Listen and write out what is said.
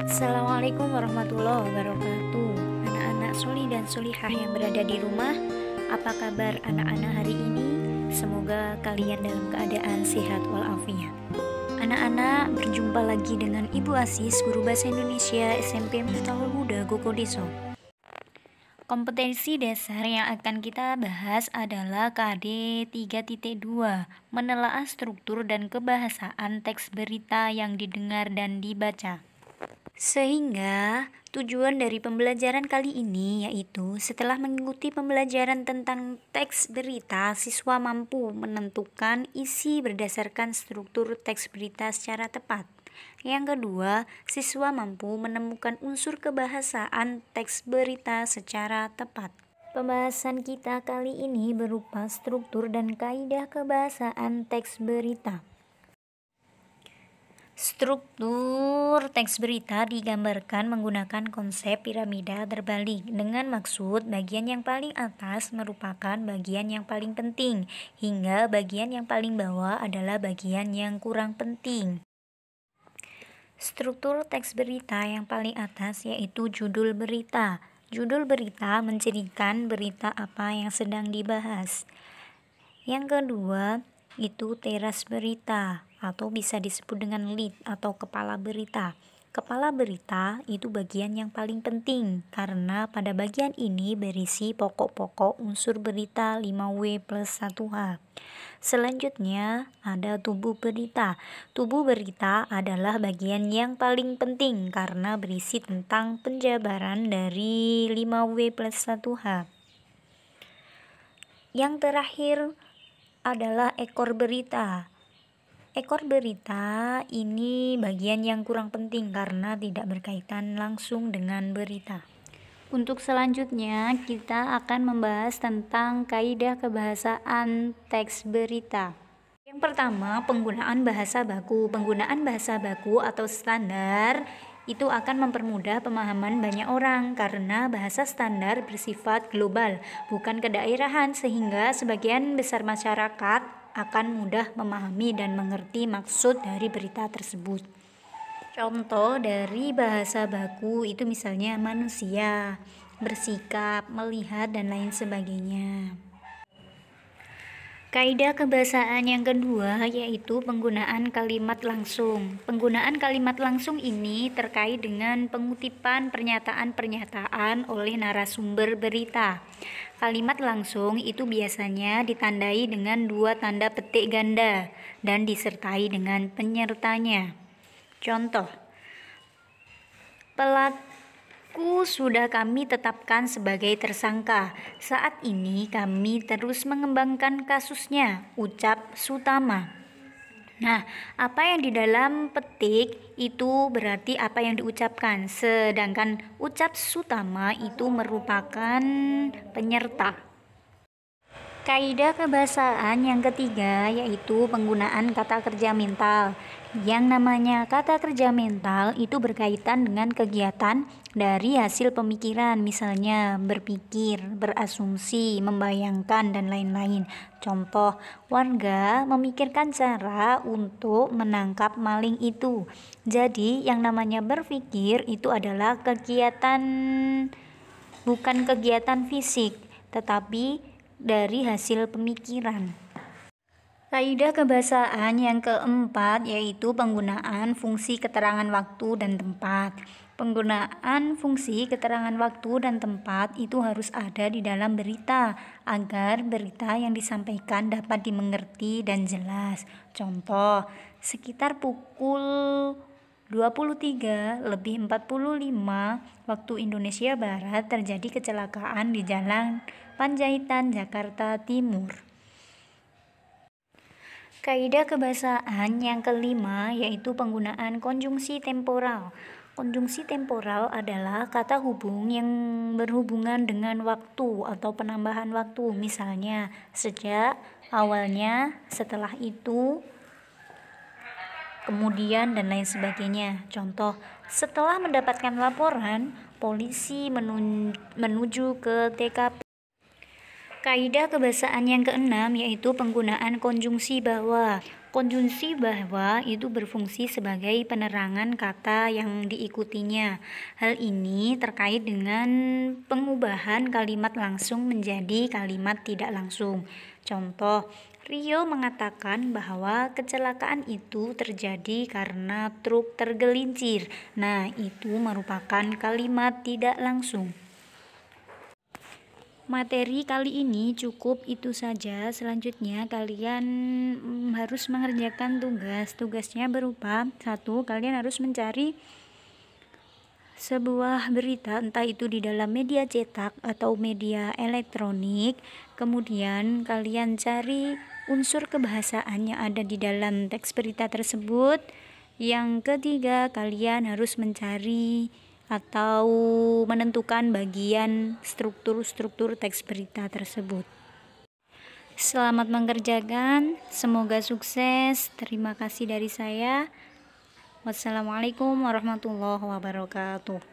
Assalamualaikum warahmatullahi wabarakatuh. Anak-anak solih dan solihah yang berada di rumah, apa kabar anak-anak hari ini? Semoga kalian dalam keadaan sehat walafiat. Anak-anak, berjumpa lagi dengan Ibu Asis, Guru Bahasa Indonesia SMP Miftahul Huda Gokodeso. Kompetensi dasar yang akan kita bahas adalah KD 3.2, menelaah struktur dan kebahasaan teks berita yang didengar dan dibaca. Sehingga tujuan dari pembelajaran kali ini yaitu setelah mengikuti pembelajaran tentang teks berita, siswa mampu menentukan isi berdasarkan struktur teks berita secara tepat. Yang kedua, siswa mampu menemukan unsur kebahasaan teks berita secara tepat. Pembahasan kita kali ini berupa struktur dan kaidah kebahasaan teks berita. Struktur teks berita digambarkan menggunakan konsep piramida terbalik dengan maksud bagian yang paling atas merupakan bagian yang paling penting hingga bagian yang paling bawah adalah bagian yang kurang penting. Struktur teks berita yang paling atas yaitu judul berita. Judul berita mencirikan berita apa yang sedang dibahas. Yang kedua itu teras berita atau bisa disebut dengan lead atau kepala berita. Kepala berita itu bagian yang paling penting karena pada bagian ini berisi pokok-pokok unsur berita 5W plus 1H. Selanjutnya ada tubuh berita. Tubuh berita adalah bagian yang paling penting karena berisi tentang penjabaran dari 5W plus 1H. Yang terakhir adalah ekor berita. Ekor berita ini bagian yang kurang penting karena tidak berkaitan langsung dengan berita. Untuk selanjutnya kita akan membahas tentang kaidah kebahasaan teks berita. Yang pertama, penggunaan bahasa baku. Penggunaan bahasa baku atau standar itu akan mempermudah pemahaman banyak orang karena bahasa standar bersifat global, bukan kedaerahan, sehingga sebagian besar masyarakat akan mudah memahami dan mengerti maksud dari berita tersebut. Contoh dari bahasa baku itu misalnya manusia, bersikap, melihat, dan lain sebagainya. Kaidah kebahasaan yang kedua yaitu penggunaan kalimat langsung. Penggunaan kalimat langsung ini terkait dengan pengutipan pernyataan-pernyataan oleh narasumber berita. Kalimat langsung itu biasanya ditandai dengan dua tanda petik ganda dan disertai dengan penyertanya. Contoh, pelaku sudah kami tetapkan sebagai tersangka. Saat ini kami terus mengembangkan kasusnya, ucap Sutama. Nah, apa yang di dalam petik itu berarti apa yang diucapkan, sedangkan ucap Sutama itu merupakan penyerta. Kaidah kebahasaan yang ketiga yaitu penggunaan kata kerja mental. Yang namanya kata kerja mental itu berkaitan dengan kegiatan dari hasil pemikiran, misalnya berpikir, berasumsi, membayangkan, dan lain-lain. Contoh, warga memikirkan cara untuk menangkap maling itu. Jadi, yang namanya berpikir itu adalah kegiatan, bukan kegiatan fisik, tetapi dari hasil pemikiran. Kaidah kebahasaan yang keempat yaitu penggunaan fungsi keterangan waktu dan tempat. Penggunaan fungsi keterangan waktu dan tempat itu harus ada di dalam berita agar berita yang disampaikan dapat dimengerti dan jelas. Contoh, sekitar pukul 23:45 waktu Indonesia Barat terjadi kecelakaan di Jalan Panjaitan, Jakarta Timur. Kaidah kebahasaan yang kelima yaitu penggunaan konjungsi temporal. Konjungsi temporal adalah kata hubung yang berhubungan dengan waktu atau penambahan waktu, misalnya sejak, awalnya, setelah itu, kemudian, dan lain sebagainya. Contoh, setelah mendapatkan laporan, polisi menuju ke TKP. Kaidah kebahasaan yang keenam yaitu penggunaan konjungsi bahwa. Konjungsi bahwa itu berfungsi sebagai penerangan kata yang diikutinya. Hal ini terkait dengan pengubahan kalimat langsung menjadi kalimat tidak langsung. Contoh, Rio mengatakan bahwa kecelakaan itu terjadi karena truk tergelincir. Nah, itu merupakan kalimat tidak langsung. Materi kali ini cukup itu saja. Selanjutnya kalian harus mengerjakan tugas. Tugasnya berupa 1. Kalian harus mencari sebuah berita, entah itu di dalam media cetak atau media elektronik. Kemudian kalian cari unsur kebahasaan yang ada di dalam teks berita tersebut. Yang ketiga, kalian harus mencari atau menentukan bagian struktur-struktur teks berita tersebut. Selamat mengerjakan, semoga sukses. Terima kasih dari saya. Wassalamualaikum warahmatullahi wabarakatuh.